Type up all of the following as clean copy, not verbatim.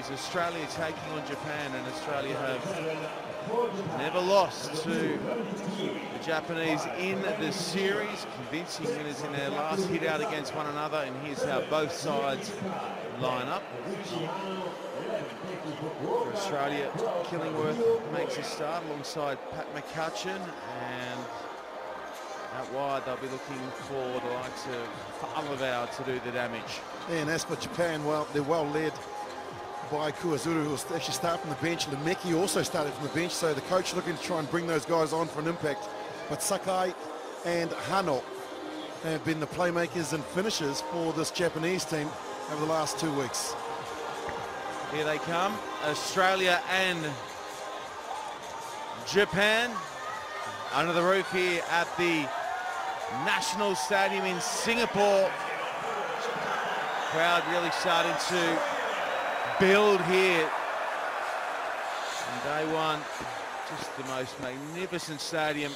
series. Australia taking on Japan, and Australia have never lost to the Japanese in the series. Convincing winners in their last hit out against one another, and here's how both sides line up. For Australia, Killingworth makes a start alongside Pat McCutcheon, and out wide they'll be looking for the likes of Alavau to do the damage. And as for Japan, well, they're well led by Kuwazuru, who'll actually start from the bench. Lemeki also started from the bench, so the coach looking to try and bring those guys on for an impact. But Sakai and Hano have been the playmakers and finishers for this Japanese team over the last 2 weeks. Here they come, Australia and Japan under the roof here at the National Stadium in Singapore. Crowd really starting to build here. On day one, just the most magnificent stadium.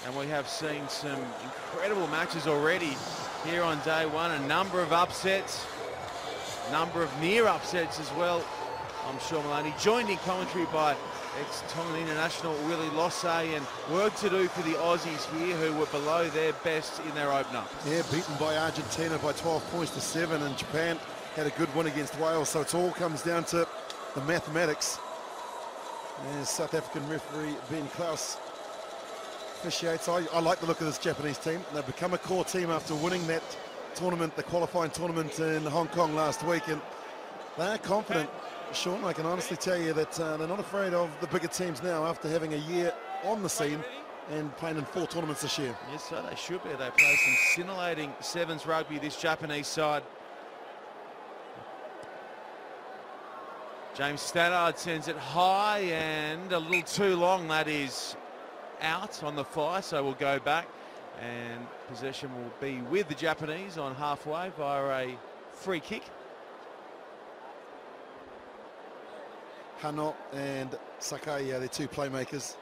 And we have seen some incredible matches already here on day one. A number of upsets, number of near upsets as well. I'm Sean Maloney, joined in commentary by ex-Tongan international Willie Losse, and work to do for the Aussies here, who were below their best in their opener. Yeah, beaten by Argentina by 12 points to 7, and Japan had a good win against Wales, so it all comes down to the mathematics. And South African referee Ben Klaus officiates. I like the look of this Japanese team. They've become a core team after winning that tournament, the qualifying tournament in Hong Kong last week, and they're confident. Sean, I can honestly tell you that they're not afraid of the bigger teams now after having a year on the scene and playing in 4 tournaments this year. Yes, so they should be. They play some scintillating sevens rugby, this Japanese side. James Stannard sends it high and a little too long. That is out on the fly, so we'll go back, and possession will be with the Japanese on halfway via a free kick. Hano and Sakai, they're 2 playmakers.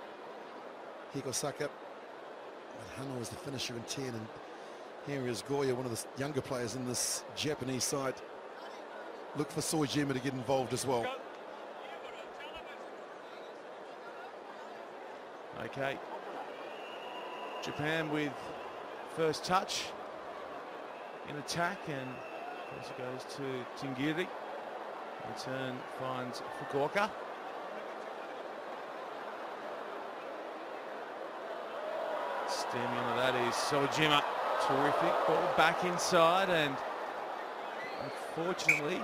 Hikosaka. Hano is the finisher in 10, and here is Goya, one of the younger players in this Japanese side. Look for Soejima to get involved as well. Okay. Japan with first touch in attack, and first it goes to Tingiri. Return finds Fukuoka. Standing on that is Soejima. Terrific ball back inside, and unfortunately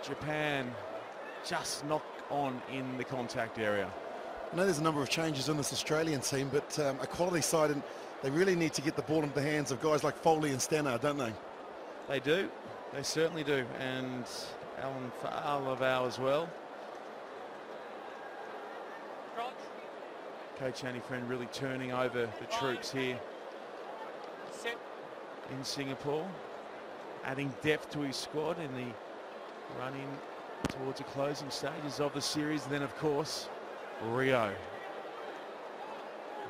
Japan just knocked on in the contact area. I know there's a number of changes in this Australian team, but a quality side, and they really need to get the ball into the hands of guys like Foley and Stannard, don't they? They do. They certainly do. And Alan Alavau as well. Coach Annie Friend really turning over the troops here in Singapore, adding depth to his squad in the run-in towards the closing stages of the series. And then, of course, Rio,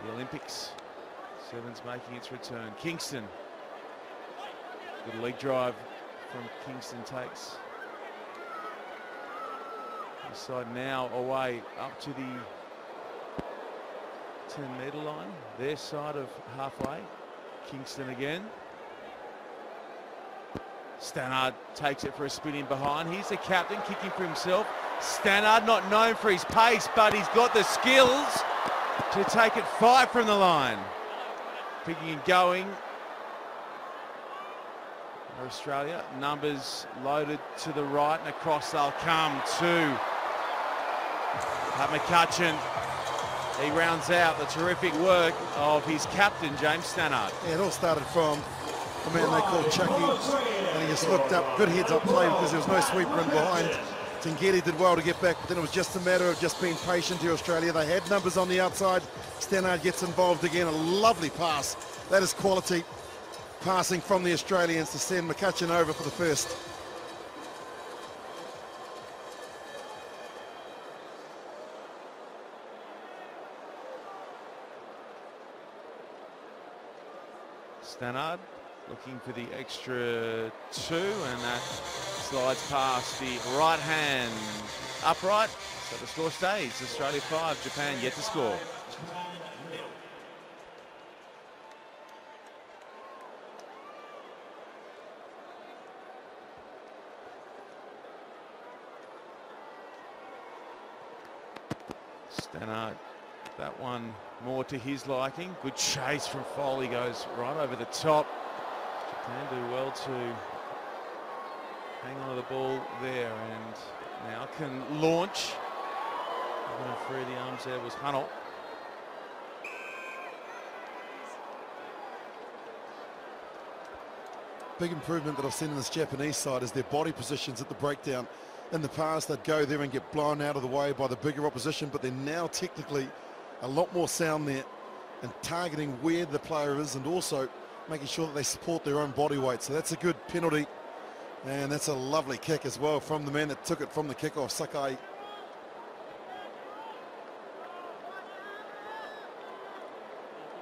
the Olympics. Sevens making its return. Kingston, good leg drive from Kingston takes the side now away up to the 10-metre line, their side of halfway. Kingston again. Stannard takes it for a spin in behind. He's the captain kicking for himself. Stannard, not known for his pace, but he's got the skills to take it 5 from the line. Picking and going. Australia, numbers loaded to the right, and across they'll come to Pat McCutcheon. He rounds out the terrific work of his captain, James Stannard. Yeah, it all started from the man they called Chucky, and he just looked up, good heads-up play because there was no sweeper in behind. Tingeri did well to get back, but then it was just a matter of just being patient here, Australia. They had numbers on the outside. Stannard gets involved again, a lovely pass. That is quality passing from the Australians to send McCutcheon over for the first. Stannard looking for the extra 2, and that slides past the right hand upright. So the score stays Australia 5, Japan yet to score. Stannard, that one more to his liking. Good chase from Foley, goes right over the top. Japan do well to hang on to the ball there, and now can launch. Going through the arms there was Hunnell. Big improvement that I've seen in this Japanese side is their body positions at the breakdown. In the past, they'd go there and get blown out of the way by the bigger opposition, but they're now technically a lot more sound there and targeting where the player is, and also making sure that they support their own body weight. So that's a good penalty, and that's a lovely kick as well from the man that took it from the kickoff, Sakai.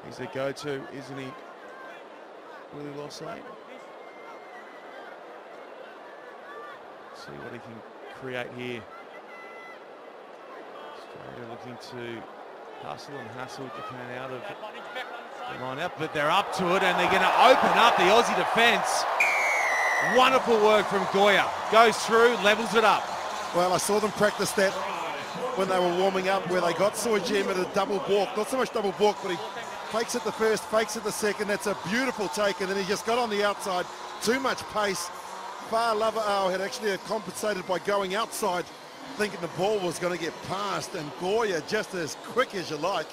He's a go-to, isn't he, Willie Lossay? See what he can create here. Australia looking to hustle and hassle Japan out of the line up, but they're up to it, and they're going to open up the Aussie defence. Wonderful work from Goya. Goes through, levels it up. Well, I saw them practice that when they were warming up, where they got Soejima at a double balk. Not so much double balk, but he fakes it the first, fakes it the second. That's a beautiful take, and then he just got on the outside. Too much pace. Far Lava'au had actually compensated by going outside, thinking the ball was going to get past, and Goya, just as quick as you like,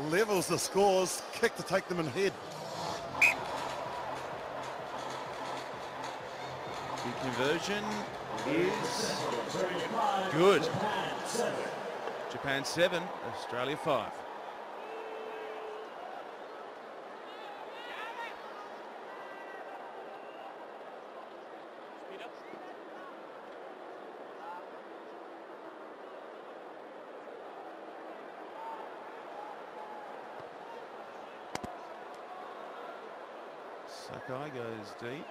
levels the scores, kick to take them ahead. The conversion is good. Japan 7, Australia 5. Sakai goes deep.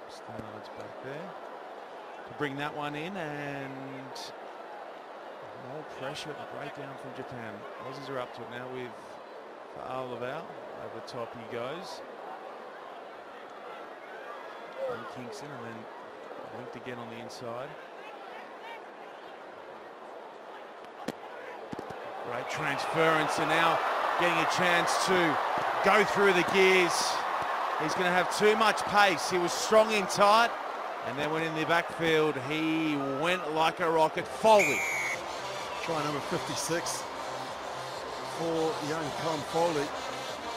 Stannard's back there to bring that one in, and more pressure at the breakdown from Japan. Aussies are up to it now with Fa'alavau. Over the top he goes. And Kingston, and then linked again on the inside. Great transference, and now getting a chance to go through the gears. He's going to have too much pace. He was strong in tight, and then when in the backfield, he went like a rocket. Foley. Try number 56 for young Con Foley.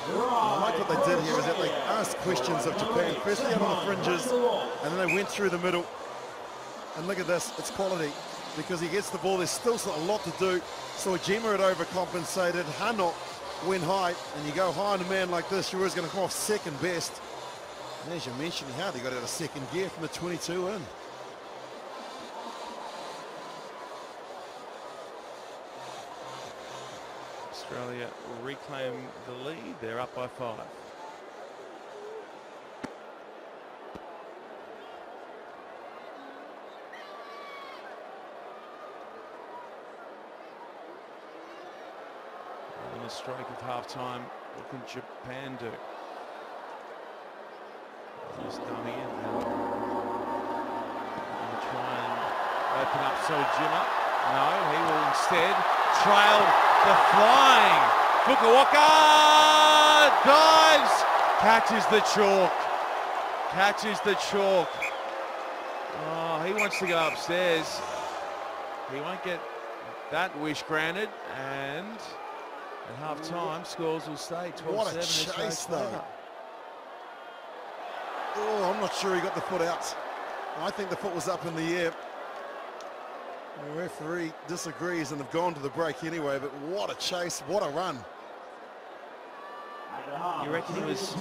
I like what they did here is that they asked questions of Japan, firstly out on the fringes, and then they went through the middle. And look at this, it's quality, because he gets the ball. There's still a lot to do. So Soejima had overcompensated. Hano went high, and you go high on a man like this, you're always going to come off second best. And as you mentioned, he hardly got out of second gear from the 22 in. Australia reclaim the lead. They're up by 5. In the stroke of half-time, what can Japan do? Just dummy it. And try and open up Soejima. No, he will instead trail the flying. Fukuoka dives, catches the chalk. Catches the chalk. Oh, he wants to go upstairs. He won't get that wish granted, and at half-time, scores will stay 12-7. What a chase, though. Oh, I'm not sure he got the foot out. I think the foot was up in the air. The referee disagrees, and they've gone to the break anyway, but what a chase, what a run. You reckon he was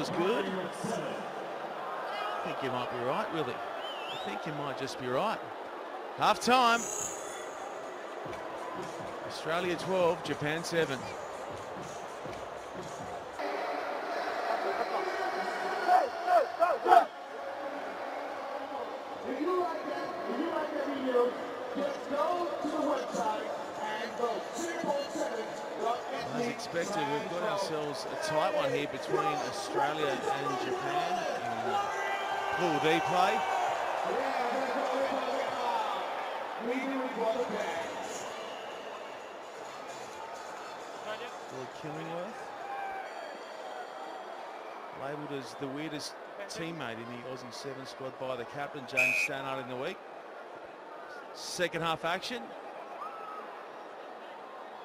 good? I think you might be right, Willie. I think you might just be right. Half-time. Australia 12, Japan 7. If you like that, if you like that video, just go to the website and vote. As expected, we've got ourselves a tight one here between Australia and Japan in Pool D play. Lord Killingworth, labelled as the weirdest teammate in the Aussie 7 squad by the captain, James Stannard, in the week. Second half action.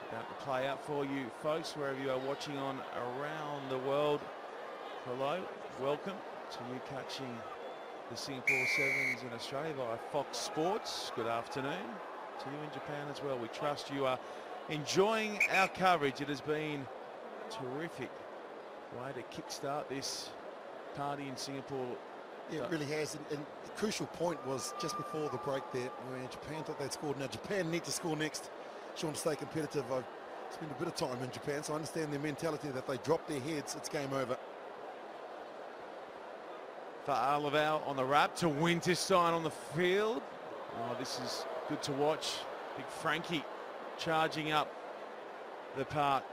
About to play out for you folks, wherever you are watching on around the world. Hello, welcome to you catching the Singapore Sevens in Australia via Fox Sports. Good afternoon to you in Japan as well. We trust you are enjoying our coverage. It has been terrific way to kickstart this party in Singapore. Yeah, it really has. And the crucial point was just before the break there, where Japan thought they'd scored. Now Japan need to score next, Sean, to stay competitive. I've spent a bit of time in Japan, so I understand their mentality that they drop their heads, it's game over. For Arlavau on the wrap to Winterstein on the field. Oh, this is good to watch. Big Frankie charging up the park.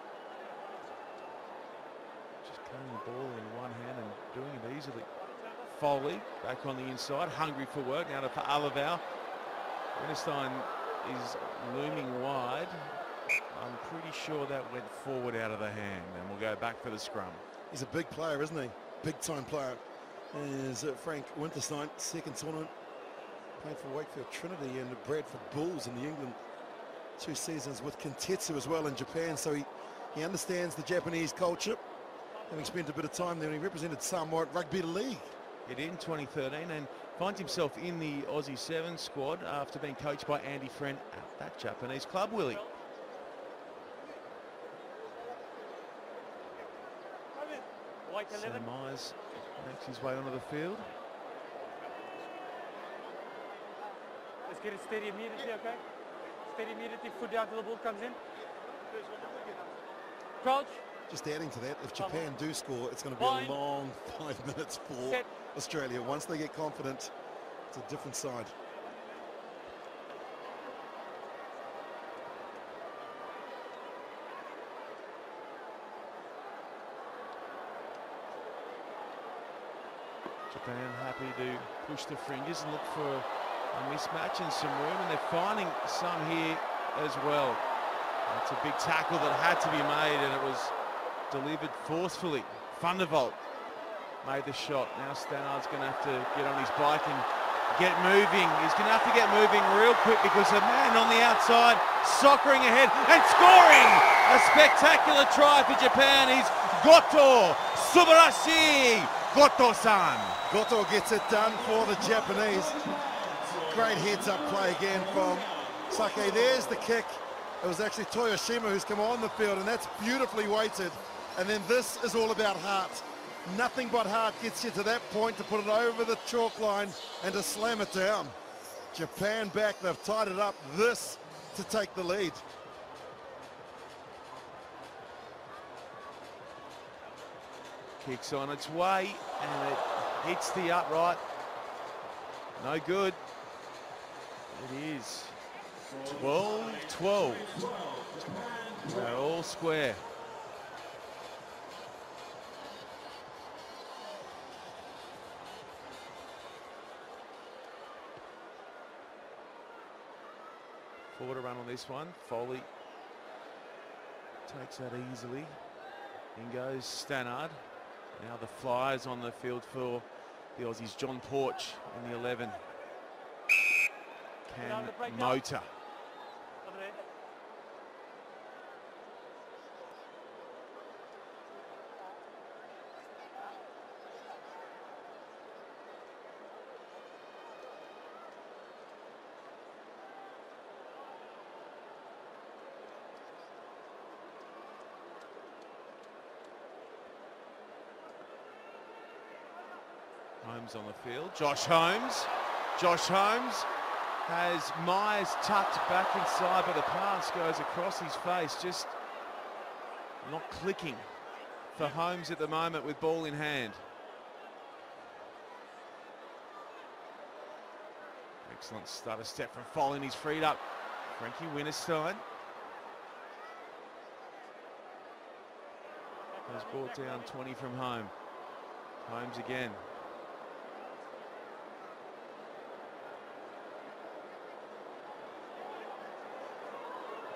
Just carrying the ball in one hand and doing it easily. Foley back on the inside, hungry for work. Now to Arlavau. Winterstein is looming wide. I'm pretty sure that went forward out of the hand, and we'll go back for the scrum. He's a big player, isn't he? Big time player. Is Frank Winterstein, second tournament, played for Wakefield Trinity and the Bradford Bulls in the England 2 seasons with Kintetsu as well in Japan, so he understands the Japanese culture, having spent a bit of time there. He represented Samoa at Rugby League. It in 2013 and finds himself in the Aussie 7 squad after being coached by Andy Friend at that Japanese club, Willie. So Myers makes his way onto the field. Let's get it steady immediately, okay? Steady immediately, foot down till the ball comes in. Crouch. Just adding to that, if Japan do score, it's going to be a long 5 minutes for Australia. Once they get confident, it's a different side. Japan happy to push the fringes and look for a mismatch and some room, and they're finding some here as well. It's a big tackle that had to be made, and it was delivered forcefully. Thunderbolt made the shot. Now Stannard's going to have to get on his bike and get moving. He's going to have to get moving real quick because a man on the outside soccering ahead and scoring a spectacular try for Japan. He's Goto Subarashi Goto-san. Goto gets it done for the Japanese. Great heads-up play again from Sake. There's the kick. It was actually Toyoshima who's come on the field, and that's beautifully weighted. And then this is all about heart. Nothing but heart gets you to that point to put it over the chalk line and to slam it down. Japan back, they've tied it up. This to take the lead. Kicks on its way, and it hits the upright. No good. It is 12-12. They're all square. Forward to run on this one. Foley takes that easily. In goes Stannard. Now the Flyers on the field for the Aussies. John Porch in the 11. Can Mota. Holmes on the field. Josh Holmes. Josh Holmes has Myers tucked back inside, but the pass goes across his face. Just not clicking for Holmes at the moment with ball in hand. Excellent stutter step from Folin. He's freed up Frankie Winterstein. Has brought down 20 from home. Holmes again.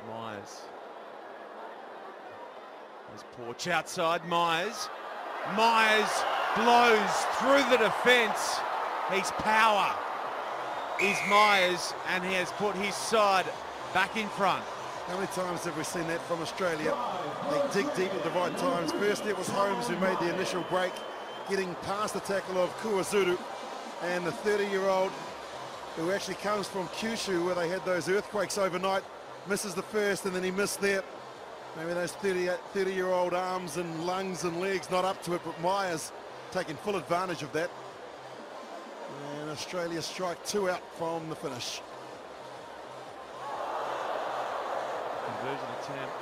Myers. There's Porch outside. Myers. Myers blows through the defence. He's power. Is Myers, and he has put his side back in front. How many times have we seen that from Australia? They dig deep at the right times. First it was Holmes who made the initial break, getting past the tackle of Kuazuru, and the 30-year-old who actually comes from Kyushu, where they had those earthquakes overnight, misses the first, and then he missed there. Maybe those 30-year-old arms and lungs and legs not up to it, but Myers taking full advantage of that. And Australia strike 2 out from the finish. Conversion attempt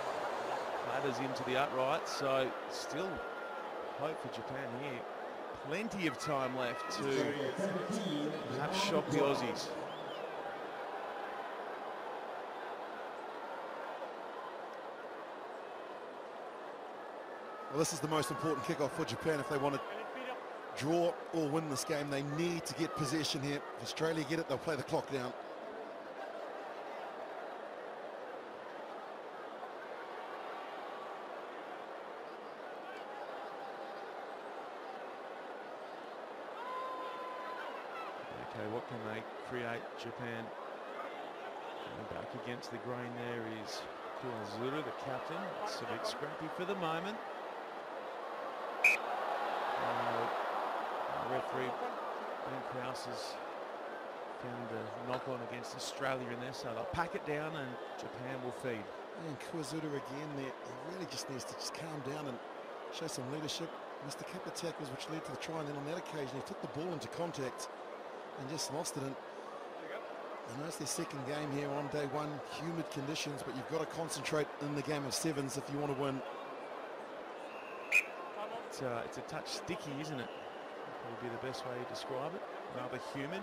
ladders into the upright, so still hope for Japan here. Plenty of time left to perhaps shock the Aussies. Well, this is the most important kickoff for Japan if they want to draw or win this game. They need to get possession here. If Australia get it, they'll play the clock down. Okay, what can they create, Japan? And back against the grain there is Kuazuru, the captain. It's a bit scrappy for the moment. Referee Ben Krause has found a knock-on against Australia in there, so they'll pack it down and Japan will feed. And Kuazuru again there, he really just needs to just calm down and show some leadership. Missed a couple of tackles which led to the try, and then on that occasion he took the ball into contact and just lost it. And I know it's their second game here on day one, humid conditions, but you've got to concentrate in the game of sevens if you want to win. It's a touch sticky, isn't it? That would be the best way to describe it. Rather humid.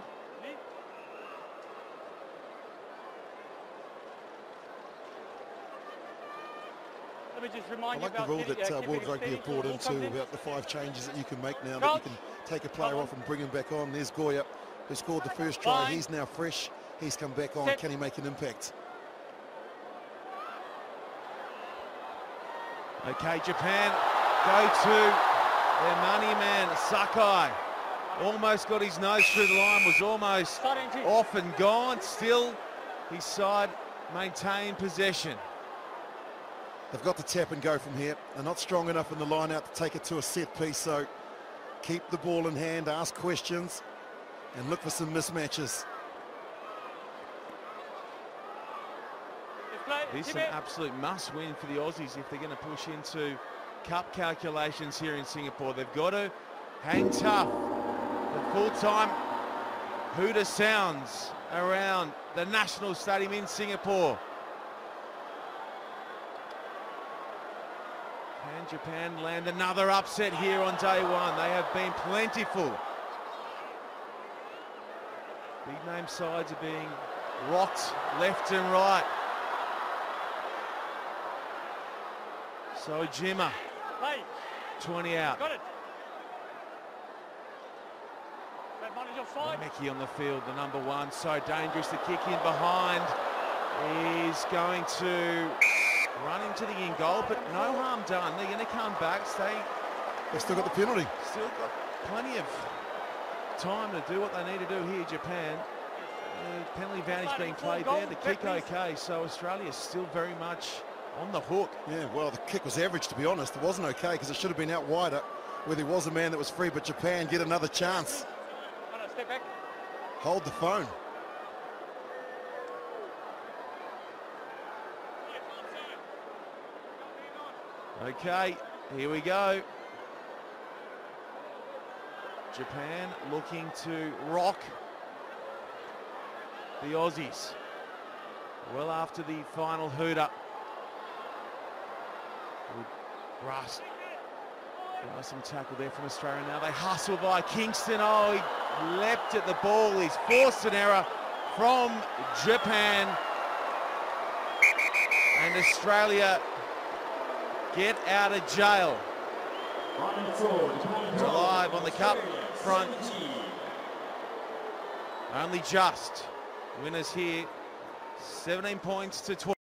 Let me just remind I like you the about rule that World Rugby have brought into about the 5 changes that you can make now, that you can take a player off and bring him back on. There's Goya, who scored the first try. He's now fresh. He's come back on. Can he make an impact? Okay, Japan go to their money man, Sakai. Almost got his nose through the line, was almost off and gone. Still, his side maintained possession. They've got to tap and go from here. They're not strong enough in the line out to take it to a set piece, so keep the ball in hand, ask questions, and look for some mismatches. This is an absolute must-win for the Aussies if they're going to push into cup calculations here in Singapore. They've got to hang tough. The full-time hooter sounds around the National Stadium in Singapore. Can Japan land another upset here on day one? They have been plentiful. Big-name sides are being rocked left and right. So Jimmer, 20 out. Got it. Meki on the field, the number 1, so dangerous. The kick in behind is going to run into the in goal, but no harm done. They're going to come back. They've still got the penalty. Still got plenty of time to do what they need to do here, Japan. Penalty advantage being played there. The kick okay, so Australia is still very much on the hook. Yeah, well, the kick was average, to be honest. It wasn't okay because it should have been out wider where there was a man that was free, but Japan get another chance. Step back. Hold the phone. Okay, here we go. Japan looking to rock the Aussies. Well after the final hooter. Russ. Some tackle there from Australia now. They hustle by Kingston. Oh, he leapt at the ball. He's forced an error from Japan. And Australia get out of jail. We're alive on the cup front. Only just. Winners here, 17 points to 12.